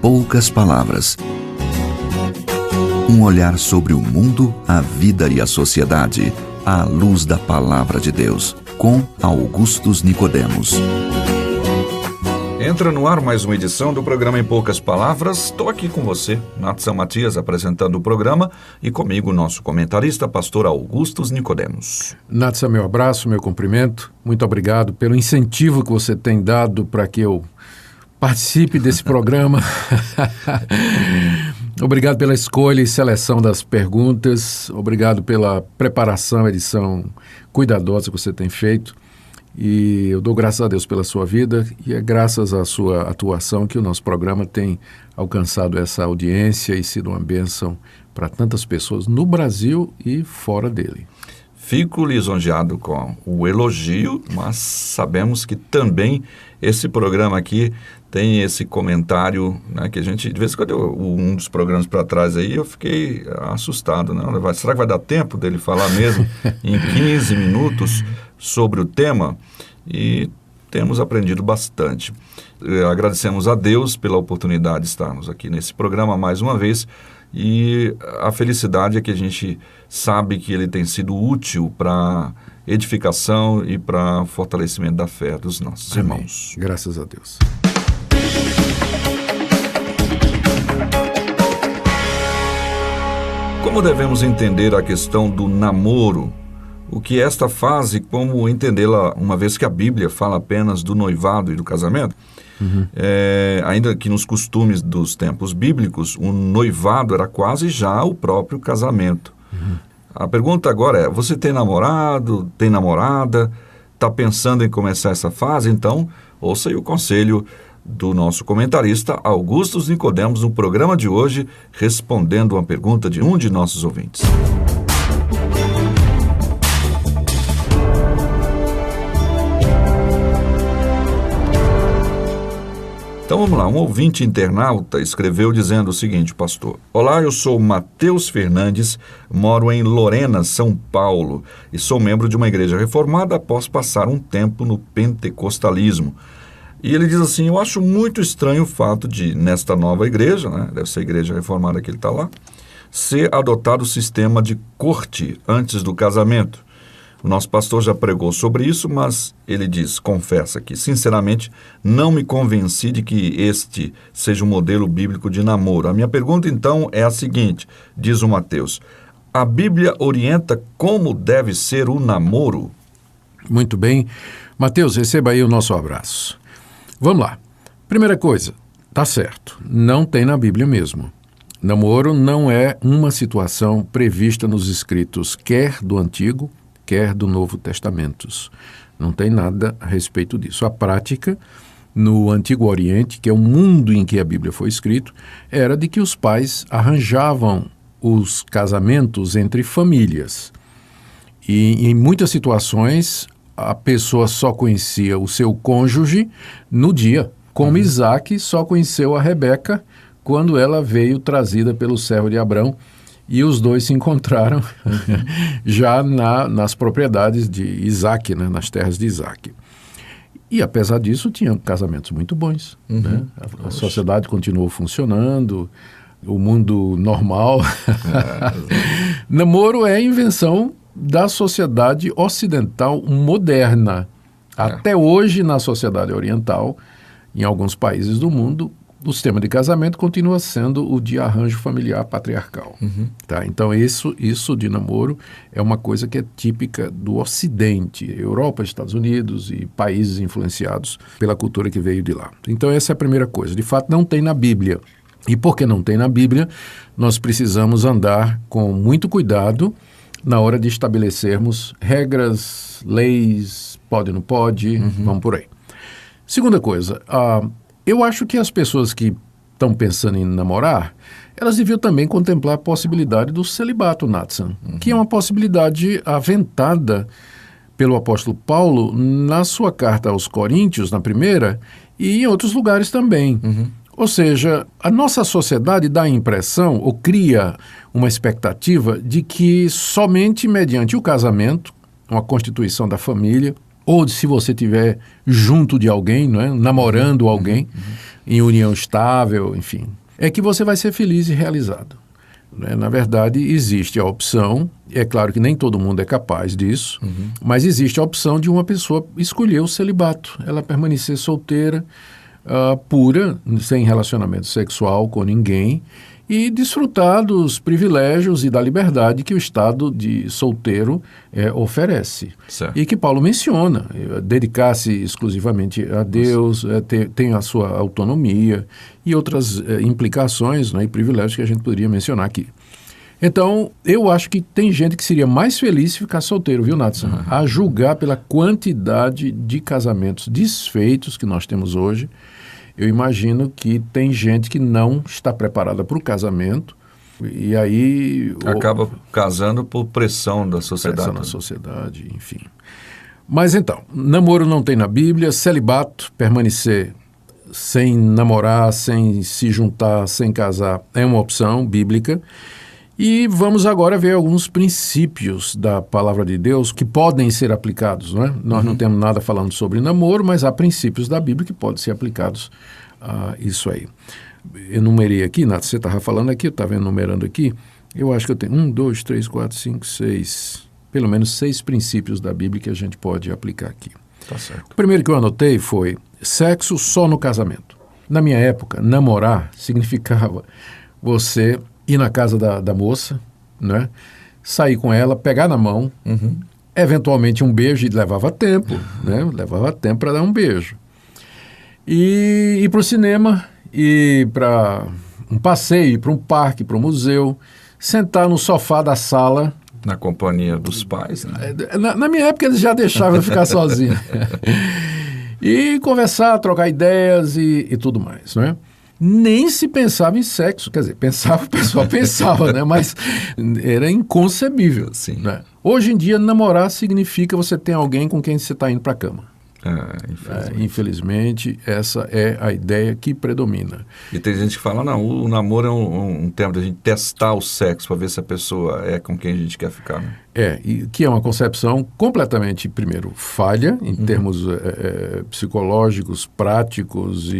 poucas palavras. Um olhar sobre o mundo, a vida e a sociedade, à luz da Palavra de Deus, com Augustus Nicodemos. Entra no ar mais uma edição do programa Em Poucas Palavras. Estou aqui com você, Natsan Matias, apresentando o programa, e comigo o nosso comentarista, pastor Augustus Nicodemos. Natsan, meu abraço, meu cumprimento. Muito obrigado pelo incentivo que você tem dado para que eu participe desse programa. Obrigado pela escolha e seleção das perguntas. Obrigado pela preparação, edição cuidadosa que você tem feito. E eu dou graças a Deus pela sua vida e é graças à sua atuação que o nosso programa tem alcançado essa audiência e sido uma bênção para tantas pessoas no Brasil e fora dele. Fico lisonjeado com o elogio, mas sabemos que também esse programa aqui tem esse comentário, né, que a gente, de vez em quando, um dos programas para trás aí, eu fiquei assustado, né? Será que vai dar tempo dele falar mesmo em 15 minutos sobre o tema? E temos aprendido bastante. Agradecemos a Deus pela oportunidade de estarmos aqui nesse programa mais uma vez, e a felicidade é que a gente sabe que ele tem sido útil para edificação e para fortalecimento da fé dos nossos irmãos. Graças a Deus. Como devemos entender a questão do namoro? O que é esta fase, como entendê-la, uma vez que a Bíblia fala apenas do noivado e do casamento? Ainda que nos costumes dos tempos bíblicos, o noivado era quase já o próprio casamento. A pergunta agora é, você tem namorado, tem namorada, está pensando em começar essa fase? Então, ouça aí o conselho do nosso comentarista Augustus Nicodemos no programa de hoje, respondendo uma pergunta de um de nossos ouvintes. Então vamos lá, um ouvinte internauta escreveu dizendo o seguinte, pastor: Olá, eu sou Matheus Fernandes, moro em Lorena, São Paulo, e sou membro de uma igreja reformada após passar um tempo no pentecostalismo. E ele diz assim, eu acho muito estranho o fato de, nesta nova igreja, né, deve ser a igreja reformada que ele está lá, ser adotado o sistema de corte antes do casamento. O nosso pastor já pregou sobre isso, mas ele diz, confessa que, sinceramente, não me convenci de que este seja um modelo bíblico de namoro. A minha pergunta, então, é a seguinte, diz o Mateus, a Bíblia orienta como deve ser o namoro? Muito bem. Mateus, receba aí o nosso abraço. Vamos lá. Primeira coisa, tá certo, não tem na Bíblia mesmo. Namoro não é uma situação prevista nos escritos quer do Antigo, quer do Novo Testamentos. Não tem nada a respeito disso. A prática no Antigo Oriente, que é o mundo em que a Bíblia foi escrita, era de que os pais arranjavam os casamentos entre famílias. E em muitas situações a pessoa só conhecia o seu cônjuge no dia, como Isaac só conheceu a Rebeca quando ela veio trazida pelo servo de Abrão, e os dois se encontraram já nas propriedades de Isaac, né, nas terras de Isaac. E apesar disso, tinham casamentos muito bons. Né? A sociedade continuou funcionando, o mundo normal. Namoro é invenção da sociedade ocidental moderna. Até hoje, na sociedade oriental, em alguns países do mundo, o sistema de casamento continua sendo o de arranjo familiar patriarcal. Tá? Então, isso de namoro é uma coisa que é típica do Ocidente, Europa, Estados Unidos e países influenciados pela cultura que veio de lá. Então, essa é a primeira coisa. De fato, não tem na Bíblia. E porque não tem na Bíblia, nós precisamos andar com muito cuidado na hora de estabelecermos regras, leis, pode, não pode, vamos por aí. Segunda coisa, eu acho que as pessoas que estão pensando em namorar, elas deviam também contemplar a possibilidade do celibato, Natsan, que é uma possibilidade aventada pelo apóstolo Paulo na sua carta aos Coríntios, na primeira, e em outros lugares também. Ou seja, a nossa sociedade dá a impressão, ou cria uma expectativa, de que somente mediante o casamento, uma constituição da família, ou se você estiver junto de alguém, não é? Namorando alguém, em união estável, enfim, é que você vai ser feliz e realizado. Né? Na verdade, existe a opção, é claro que nem todo mundo é capaz disso, mas existe a opção de uma pessoa escolher o celibato, ela permanecer solteira, pura, sem relacionamento sexual com ninguém, e desfrutar dos privilégios e da liberdade que o estado de solteiro oferece. Certo. E que Paulo menciona, dedicar-se exclusivamente a Deus, tem a sua autonomia e outras implicações, né, e privilégios que a gente poderia mencionar aqui. Então, eu acho que tem gente que seria mais feliz se ficar solteiro, viu, Natson? A julgar pela quantidade de casamentos desfeitos que nós temos hoje, eu imagino que tem gente que não está preparada para o casamento e aí... Acaba casando por pressão da sociedade. Pressão da sociedade, enfim. Mas então, namoro não tem na Bíblia, celibato, permanecer sem namorar, sem se juntar, sem casar, é uma opção bíblica. E vamos agora ver alguns princípios da palavra de Deus que podem ser aplicados, não é? Nós não temos nada falando sobre namoro, mas há princípios da Bíblia que podem ser aplicados a isso aí. Enumerei aqui, Nath, você estava falando aqui, eu estava enumerando aqui, eu acho que eu tenho 1, 2, 3, 4, 5, 6, pelo menos 6 princípios da Bíblia que a gente pode aplicar aqui. Tá certo. O primeiro que eu anotei foi sexo só no casamento. Na minha época, namorar significava você ir na casa da moça, né? Sair com ela, pegar na mão, eventualmente um beijo, e levava tempo, né? Levava tempo para dar um beijo. E ir para o cinema, ir para um passeio, ir para um parque, para um museu, sentar no sofá da sala. Na companhia dos pais, né? Na minha época eles já deixavam eu ficar sozinho. E conversar, trocar ideias e tudo mais, né? Nem se pensava em sexo, quer dizer, pensava, o pessoal pensava, né? Mas era inconcebível. Sim. Né? Hoje em dia, namorar significa você ter alguém com quem você está indo para a cama. Infelizmente, essa é a ideia que predomina. E tem gente que fala, não, o namoro é um tempo da gente testar o sexo para ver se a pessoa é com quem a gente quer ficar. Né? E que é uma concepção completamente, primeiro, falha, em termos psicológicos, práticos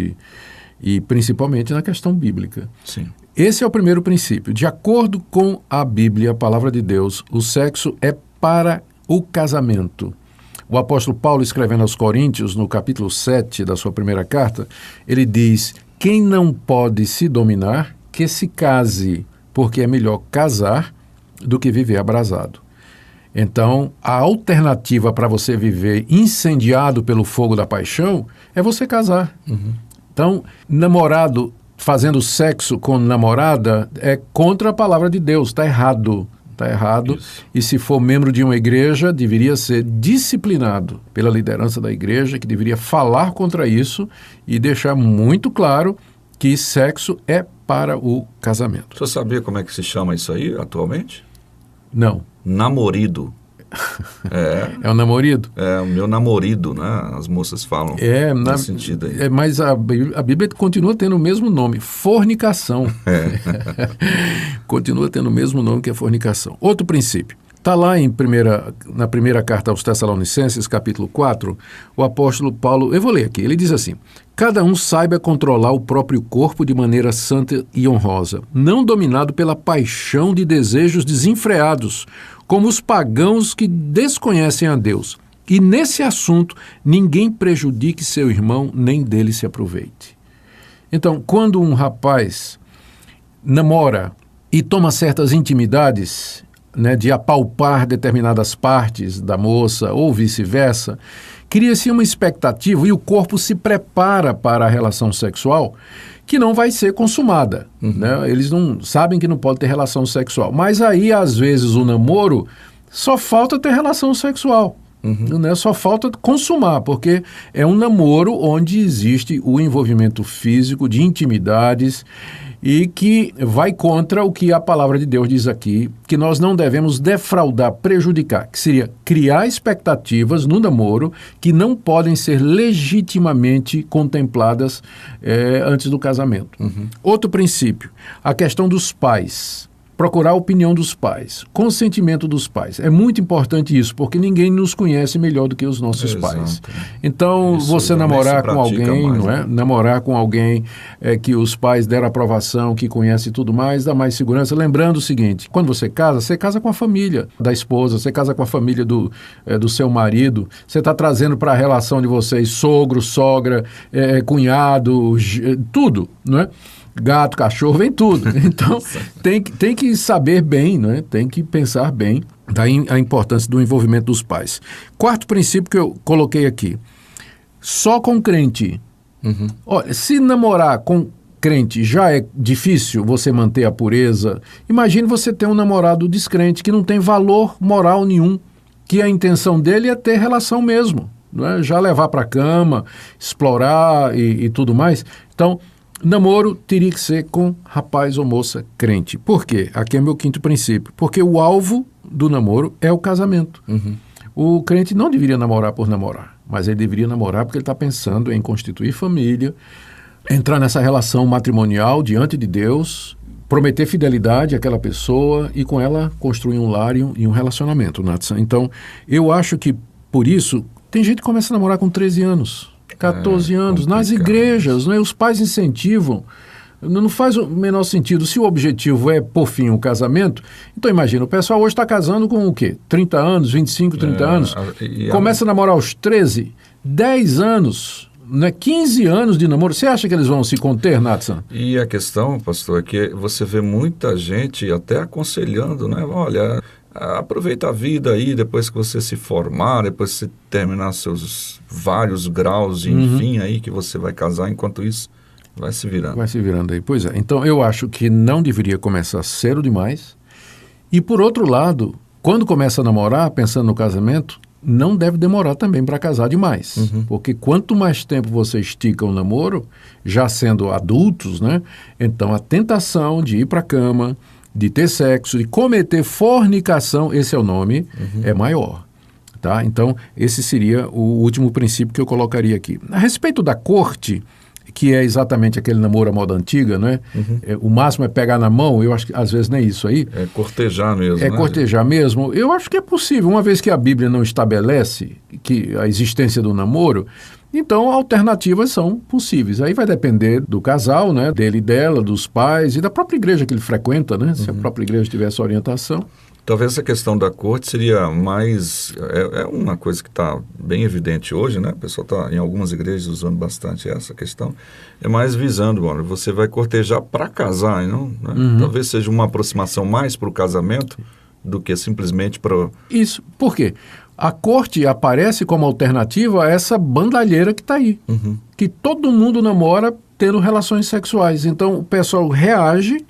e principalmente na questão bíblica. Sim. Esse é o primeiro princípio. De acordo com a Bíblia, a palavra de Deus, o sexo é para o casamento. O apóstolo Paulo, escrevendo aos Coríntios, no capítulo 7 da sua primeira carta, ele diz: quem não pode se dominar, que se case, porque é melhor casar do que viver abrasado. Então, a alternativa para você viver incendiado pelo fogo da paixão é você casar. Então, namorado fazendo sexo com namorada é contra a palavra de Deus, está errado. Está errado. Isso. E se for membro de uma igreja, deveria ser disciplinado pela liderança da igreja, que deveria falar contra isso e deixar muito claro que sexo é para o casamento. Você sabia como é que se chama isso aí atualmente? Não. Namorido. É um namorido? É o meu namorido, né? As moças falam nesse sentido aí. Mas a Bíblia continua tendo o mesmo nome, fornicação. Continua tendo o mesmo nome que é fornicação. Outro princípio. Está lá na primeira carta aos Tessalonicenses, capítulo 4, o apóstolo Paulo, eu vou ler aqui, ele diz assim: cada um saiba controlar o próprio corpo de maneira santa e honrosa, não dominado pela paixão de desejos desenfreados, como os pagãos que desconhecem a Deus. E nesse assunto, ninguém prejudique seu irmão, nem dele se aproveite. Então, quando um rapaz namora e toma certas intimidades, né, de apalpar determinadas partes da moça ou vice-versa, cria-se uma expectativa e o corpo se prepara para a relação sexual que não vai ser consumada. Né? Eles não sabem que não pode ter relação sexual. Mas aí, às vezes, o namoro só falta ter relação sexual. Né? Só falta consumar, porque é um namoro onde existe o envolvimento físico de intimidades e que vai contra o que a palavra de Deus diz aqui, que nós não devemos defraudar, prejudicar, que seria criar expectativas no namoro que não podem ser legitimamente contempladas antes do casamento. Outro princípio, a questão dos pais. procurar a opinião dos pais, consentimento dos pais. É muito importante isso, porque ninguém nos conhece melhor do que os nossos pais. Então, isso, você namorar com alguém, mais, não é? Namorar com alguém que os pais deram aprovação, que conhece tudo mais, dá mais segurança. Lembrando o seguinte, quando você casa com a família da esposa, você casa com a família do seu marido, você está trazendo para a relação de vocês sogro, sogra, cunhado, tudo, não é? Gato, cachorro, vem tudo. Então, tem que saber bem, né? Tem que pensar bem. Daí a importância do envolvimento dos pais. Quarto princípio que eu coloquei aqui. Só com crente. Olha, se namorar com crente já é difícil você manter a pureza, imagine você ter um namorado descrente que não tem valor moral nenhum, que a intenção dele é ter relação mesmo, não é? Já levar para a cama, explorar e tudo mais. Então, namoro teria que ser com rapaz ou moça crente. Por quê? Aqui é meu quinto princípio. Porque o alvo do namoro é o casamento. O crente não deveria namorar por namorar, mas ele deveria namorar porque ele está pensando em constituir família, entrar nessa relação matrimonial diante de Deus, prometer fidelidade àquela pessoa e com ela construir um lar e um relacionamento, Nathan. Então, eu acho que, por isso, tem gente que começa a namorar com 13 anos. 14 anos, nas igrejas, né? Os pais incentivam, não faz o menor sentido. Se o objetivo é, por fim, o casamento, então imagina, o pessoal hoje está casando com o quê? 30 anos, 25, 30 anos, começa a namorar aos 13, 10 anos, né? 15 anos de namoro, você acha que eles vão se conter, Nathan? E a questão, pastor, é que você vê muita gente até aconselhando, né? Olha, aproveita a vida aí, depois que você se formar, depois que você terminar seus vários graus, enfim, aí que você vai casar, enquanto isso vai se virando. Vai se virando aí, pois é. Então, eu acho que não deveria começar cedo demais. E, por outro lado, quando começa a namorar, pensando no casamento, não deve demorar também para casar demais. Porque quanto mais tempo você estica o namoro, já sendo adultos, né? Então, a tentação de ir para a cama, de ter sexo, de cometer fornicação, esse é o nome, é maior. Tá? Então, esse seria o último princípio que eu colocaria aqui. A respeito da corte, que é exatamente aquele namoro à moda antiga, né? O máximo é pegar na mão, eu acho que às vezes nem isso aí. É cortejar mesmo, né? Cortejar mesmo. Eu acho que é possível, uma vez que a Bíblia não estabelece que a existência do namoro, então alternativas são possíveis. Aí vai depender do casal, né? Dele e dela, dos pais e da própria igreja que ele frequenta, né? Se a própria igreja tiver essa orientação. Talvez essa questão da corte seria mais... É uma coisa que está bem evidente hoje, né? O pessoal está em algumas igrejas usando bastante essa questão. É mais visando, olha, você vai cortejar para casar, não? Né? Talvez seja uma aproximação mais para o casamento do que simplesmente para... Isso. Por quê? A corte aparece como alternativa a essa bandalheira que está aí. Que todo mundo namora tendo relações sexuais. Então, o pessoal reage...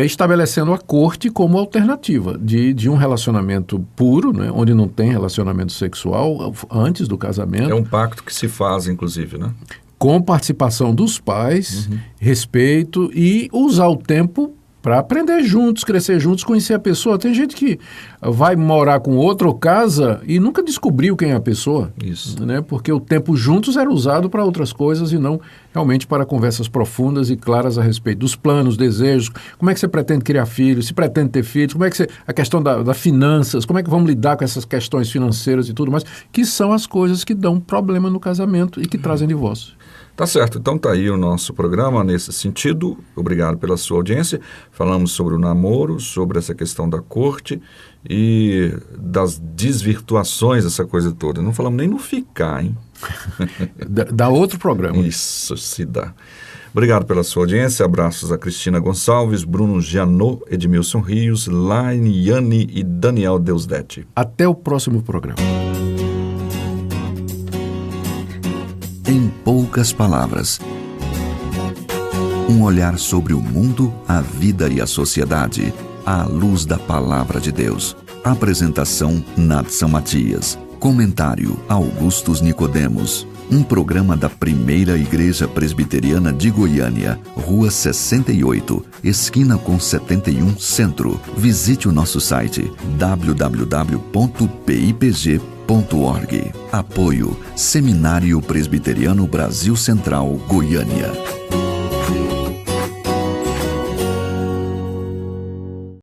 estabelecendo a corte como alternativa de um relacionamento puro, né, onde não tem relacionamento sexual antes do casamento. É um pacto que se faz, inclusive, né? Com participação dos pais, respeito e usar o tempo para aprender juntos, crescer juntos, conhecer a pessoa. Tem gente que vai morar com outra ou casa e nunca descobriu quem é a pessoa. Isso. Né? Porque o tempo juntos era usado para outras coisas e não realmente para conversas profundas e claras a respeito dos planos, desejos, como é que você pretende criar filhos, se pretende ter filhos, como é que você... A questão das finanças, como é que vamos lidar com essas questões financeiras e tudo mais, que são as coisas que dão problema no casamento e que trazem divórcio. Tá certo, então tá aí o nosso programa nesse sentido. Obrigado pela sua audiência. Falamos sobre o namoro, sobre essa questão da corte e das desvirtuações dessa coisa toda. Não falamos nem no ficar, hein? Dá outro programa. Isso, se dá. Obrigado pela sua audiência. Abraços a Cristina Gonçalves, Bruno Gianot, Edmilson Rios, Laine, Yane e Daniel Deusdete. Até o próximo programa. Em poucas palavras, um olhar sobre o mundo, a vida e a sociedade, à luz da Palavra de Deus. Apresentação, Nathan Matias. Comentário, Augustus Nicodemos. Um programa da Primeira Igreja Presbiteriana de Goiânia, Rua 68, esquina com 71, Centro. Visite o nosso site www.pipg.org. Apoio Seminário Presbiteriano Brasil Central, Goiânia.